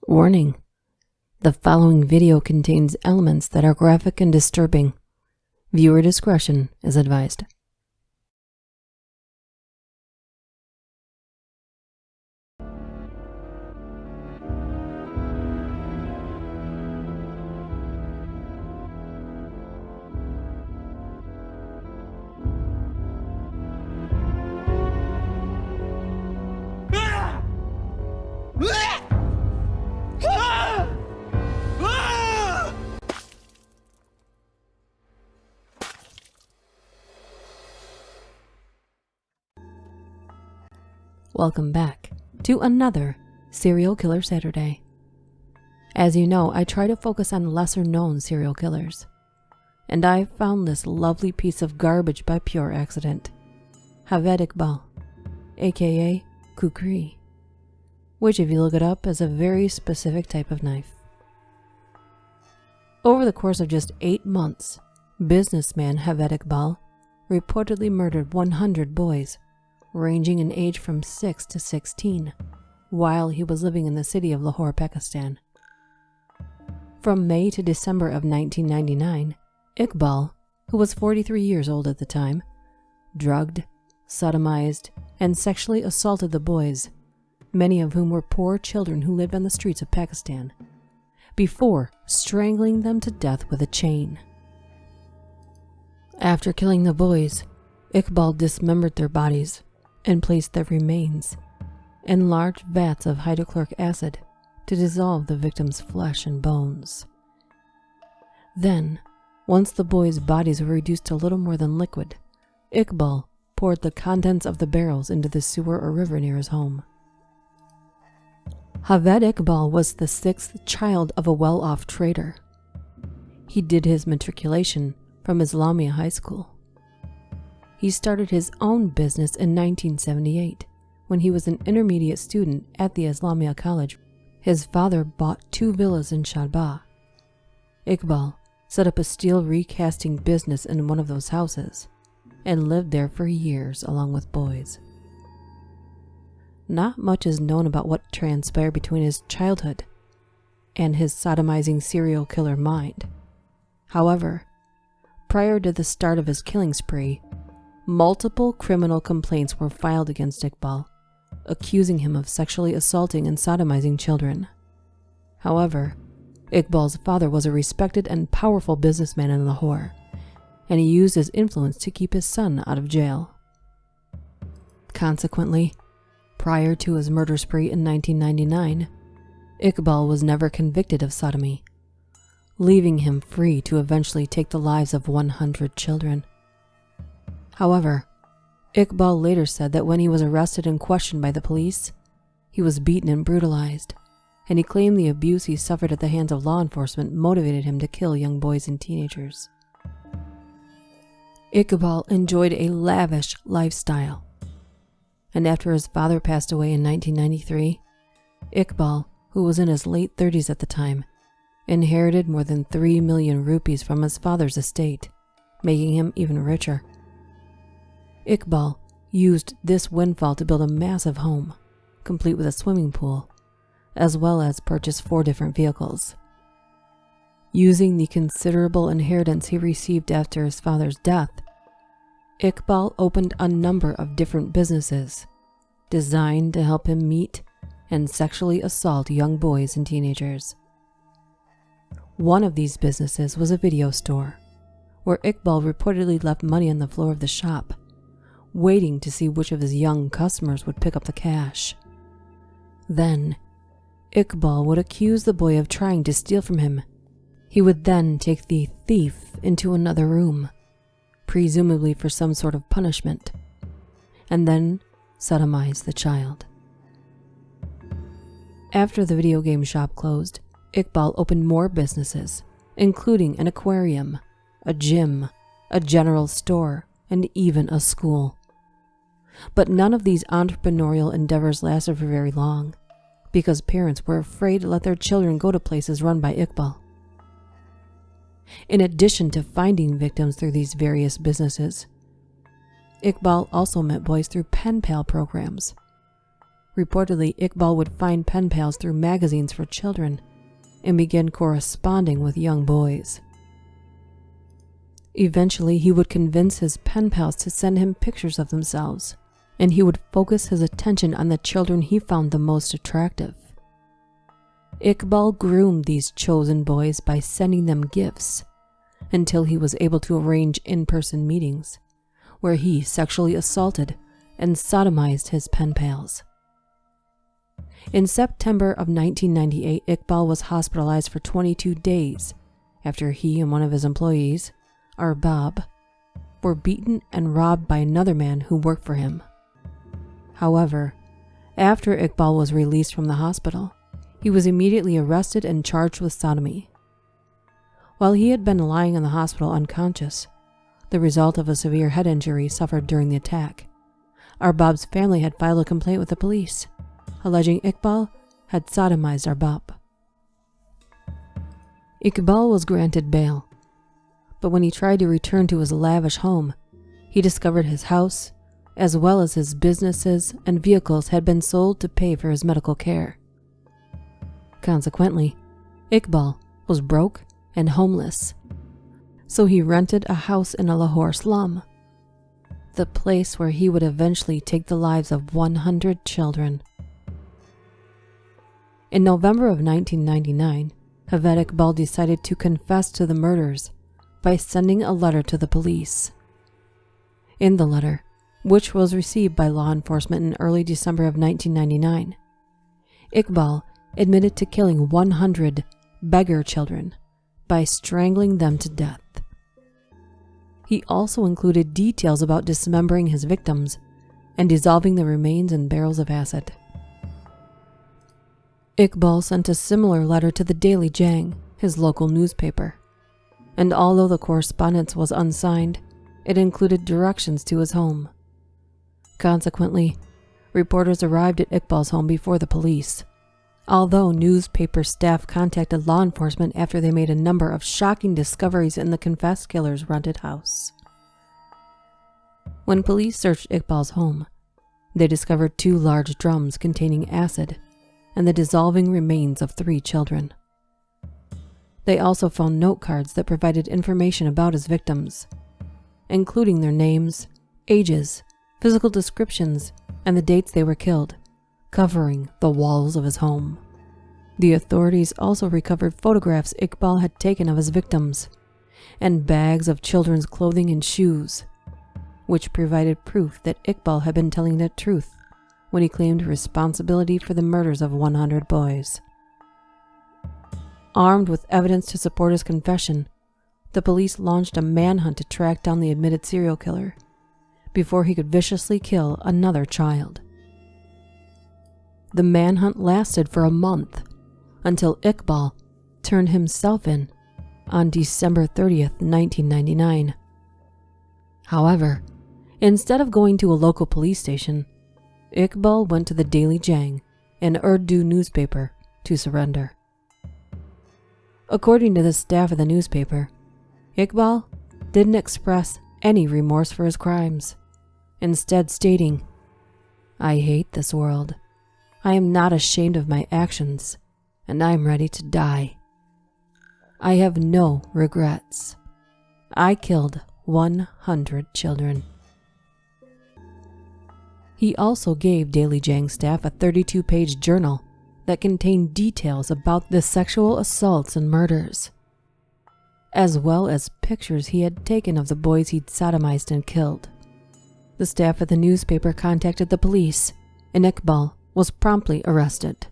Warning: the following video contains elements that are graphic and disturbing. Viewer discretion is advised. Welcome back to another Serial Killer Saturday. As you know, I try to focus on lesser known serial killers, and I found this lovely piece of garbage by pure accident. Javed IQBAL, aka kukri, which if you look it up is a very specific type of knife. Over the course of just 8 months, businessman Javed IQBAL reportedly murdered 100 boys ranging in age from 6 to 16, while he was living in the city of Lahore, Pakistan. From May to December of 1999, IQBAL, who was 43 years old at the time, drugged, sodomized, and sexually assaulted the boys, many of whom were poor children who lived on the streets of Pakistan, before strangling them to death with a chain. After killing the boys, IQBAL dismembered their bodies and placed their remains in large vats of hydrochloric acid to dissolve the victims' flesh and bones. Then, once the boys' bodies were reduced to little more than liquid, IQBAL poured the contents of the barrels into the sewer or river near his home. Javed IQBAL was the 6th child of a well-off trader. He did his matriculation from Islamia High School. He started his own business in 1978 when he was an intermediate student at the Islamia College. His father bought 2 villas in Shadbagh. IQBAL set up a steel recasting business in one of those houses and lived there for years along with boys. Not much is known about what transpired between his childhood and his sodomizing serial killer mind. However, prior to the start of his killing spree, multiple criminal complaints were filed against IQBAL, accusing him of sexually assaulting and sodomizing children. However, IQBAL's father was a respected and powerful businessman in Lahore, and he used his influence to keep his son out of jail. Consequently, prior to his murder spree in 1999, IQBAL was never convicted of sodomy, leaving him free to eventually take the lives of 100 children. However, IQBAL later said that when he was arrested and questioned by the police, he was beaten and brutalized, and he claimed the abuse he suffered at the hands of law enforcement motivated him to kill young boys and teenagers. IQBAL enjoyed a lavish lifestyle, and after his father passed away in 1993, IQBAL, who was in his late 30s at the time, inherited more than 3 million rupees from his father's estate, making him even richer. IQBAL used this windfall to build a massive home, complete with a swimming pool, as well as purchase 4 different vehicles. Using the considerable inheritance he received after his father's death, IQBAL opened a number of different businesses designed to help him meet and sexually assault young boys and teenagers. One of these businesses was a video store, where IQBAL reportedly left money on the floor of the shop, waiting to see which of his young customers would pick up the cash. Then, IQBAL would accuse the boy of trying to steal from him. He would then take the thief into another room, presumably for some sort of punishment, and then sodomize the child. After the video game shop closed, IQBAL opened more businesses, including an aquarium, a gym, a general store, and even a school. But none of these entrepreneurial endeavors lasted for very long, because parents were afraid to let their children go to places run by IQBAL. In addition to finding victims through these various businesses, IQBAL also met boys through pen pal programs, Reportedly, Iqbal would find pen pals through magazines for children and begin corresponding with young boys. Eventually, he would convince his pen pals to send him pictures of themselves, and he would focus his attention on the children he found the most attractive. Iqbal groomed these chosen boys by sending them gifts until he was able to arrange in-person meetings where he sexually assaulted and sodomized his pen pals. In September of 1998, Iqbal was hospitalized for 22 days after he and one of his employees, Arbab, were beaten and robbed by another man who worked for him. However, after Iqbal was released from the hospital, he was immediately arrested and charged with sodomy. While he had been lying in the hospital unconscious, the result of a severe head injury suffered during the attack, Arbab's family had filed a complaint with the police, alleging Iqbal had sodomized Arbab. Iqbal was granted bail, but when he tried to return to his lavish home, he discovered his house, as well as his businesses and vehicles, had been sold to pay for his medical care. Consequently, Iqbal was broke and homeless, so he rented a house in a Lahore slum, the place where he would eventually take the lives of 100 children. In November of 1999, Javed IQBAL decided to confess to the murders by sending a letter to the police. In the letter, which was received by law enforcement in early December of 1999, Iqbal admitted to killing 100 beggar children by strangling them to death. He also included details about dismembering his victims and dissolving the remains in barrels of acid. Iqbal sent a similar letter to the Daily Jang, his local newspaper, and although the correspondence was unsigned, it included directions to his home. Consequently, reporters arrived at Iqbal's home before the police, although newspaper staff contacted law enforcement after they made a number of shocking discoveries in the confessed killer's rented house. When police searched Iqbal's home, they discovered 2 large drums containing acid and the dissolving remains of 3 children. They also found note cards that provided information about his victims, including their names, ages, physical descriptions, and the dates they were killed, covering the walls of his home. The authorities also recovered photographs Iqbal had taken of his victims and bags of children's clothing and shoes, which provided proof that Iqbal had been telling the truth when he claimed responsibility for the murders of 100 boys. Armed with evidence to support his confession, the police launched a manhunt to track down the admitted serial killer before he could viciously kill another child. The manhunt lasted for a month until Iqbal turned himself in on December 30th, 1999. However, instead of going to a local police station, Iqbal went to the Daily Jang, an Urdu newspaper, to surrender. According to the staff of the newspaper, Iqbal didn't express any remorse for his crimes, instead stating, "I hate this world. I am not ashamed of my actions, and I am ready to die. I have no regrets. I killed 100 children." He also gave Daily Jang staff a 32-page journal that contained details about the sexual assaults and murders, as well as pictures he had taken of the boys he'd sodomized and killed. The staff at the newspaper contacted the police, and Iqbal was promptly arrested.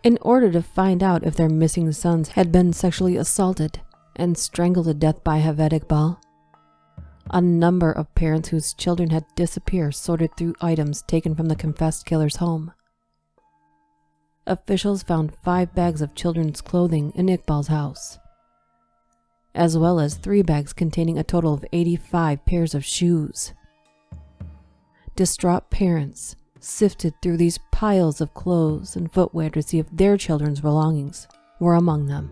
In order to find out if their missing sons had been sexually assaulted and strangled to death by Javed IQBAL, a number of parents whose children had disappeared sorted through items taken from the confessed killer's home. Officials found 5 bags of children's clothing in Iqbal's house, as well as 3 bags containing a total of 85 pairs of shoes. Distraught parents sifted through these piles of clothes and footwear to see if their children's belongings were among them.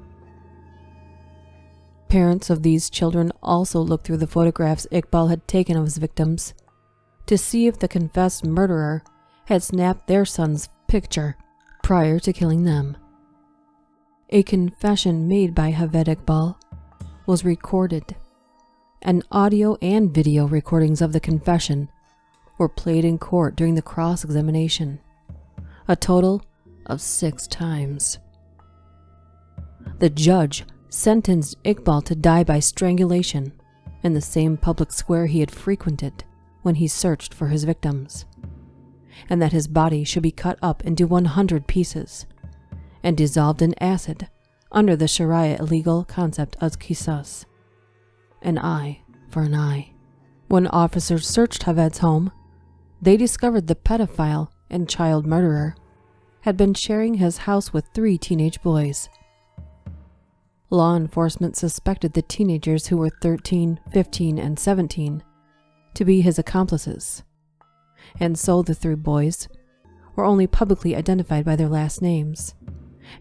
Parents of these children also looked through the photographs Iqbal had taken of his victims to see if the confessed murderer had snapped their son's picture prior to killing them. A confession made by Javed IQBAL was recorded, and audio and video recordings of the confession were played in court during the cross-examination, a total of 6 times. The judge sentenced IQBAL to die by strangulation in the same public square he had frequented when he searched for his victims, and that his body should be cut up into 100 pieces and dissolved in acid under the Sharia illegal concept of qisas, an eye for an eye. When officers searched Javed's home, they discovered the pedophile and child murderer had been sharing his house with 3 teenage boys. Law enforcement suspected the teenagers, who were 13, 15, and 17, to be his accomplices, and so the 3 boys were only publicly identified by their last names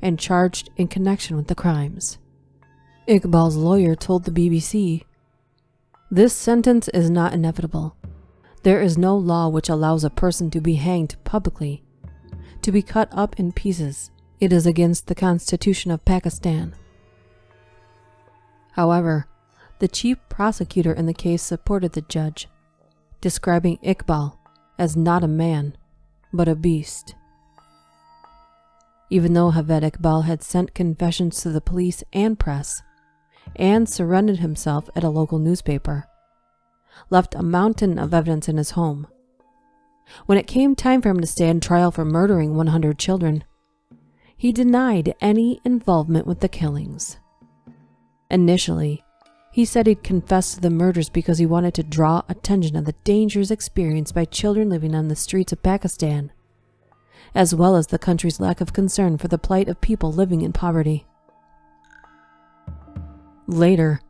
and charged in connection with the crimes. IQBAL's lawyer told the BBC, "This sentence is not inevitable. There is no law which allows a person to be hanged publicly, to be cut up in pieces. It is against the Constitution of Pakistan." However, the chief prosecutor in the case supported the judge, describing IQBAL as not a man, but a beast. Even though Javed IQBAL had sent confessions to the police and press, and surrendered himself at a local newspaper, left a mountain of evidence in his home. When it came time for him to stand trial for murdering 100 children, he denied any involvement with the killings. Initially, he said he'd confessed to the murders because he wanted to draw attention to the dangers experienced by children living on the streets of Pakistan, as well as the country's lack of concern for the plight of people living in poverty. Later,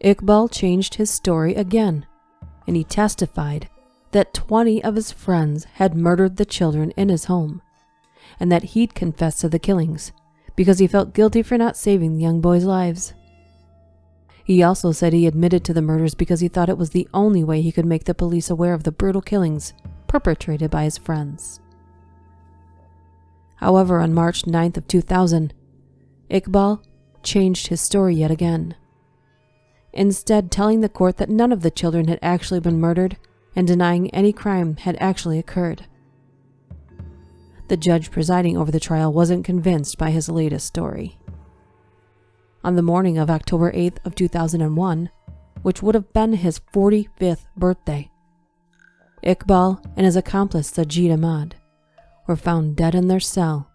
IQBAL changed his story again, and he testified that 20 of his friends had murdered the children in his home, and that he'd confessed to the killings because he felt guilty for not saving the young boys' lives. He also said he admitted to the murders because he thought it was the only way he could make the police aware of the brutal killings perpetrated by his friends. However, on March 9th of 2000, IQBAL changed his story yet again, instead telling the court that none of the children had actually been murdered and denying any crime had actually occurred. The judge presiding over the trial wasn't convinced by his latest story. On the morning of October 8th of 2001, which would have been his 45th birthday, IQBAL and his accomplice Sajid Ahmad were found dead in their cell.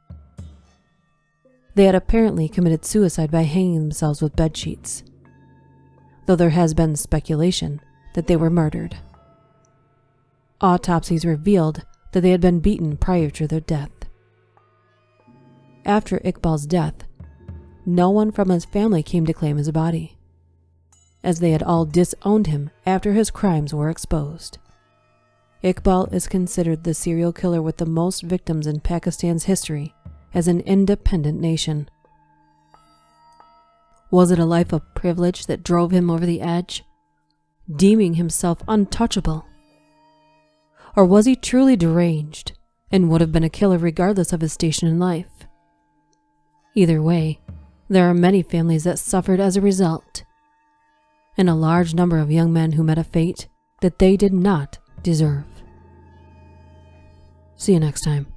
They had apparently committed suicide by hanging themselves with bedsheets, though there has been speculation that they were murdered. Autopsies revealed that they had been beaten prior to their death. After IQBAL's death, no one from his family came to claim his body, as they had all disowned him after his crimes were exposed. IQBAL is considered the serial killer with the most victims in Pakistan's history as an independent nation. Was it a life of privilege that drove him over the edge, deeming himself untouchable? Or was he truly deranged and would have been a killer regardless of his station in life? Either way, there are many families that suffered as a result, and a large number of young men who met a fate that they did not deserve. See you next time.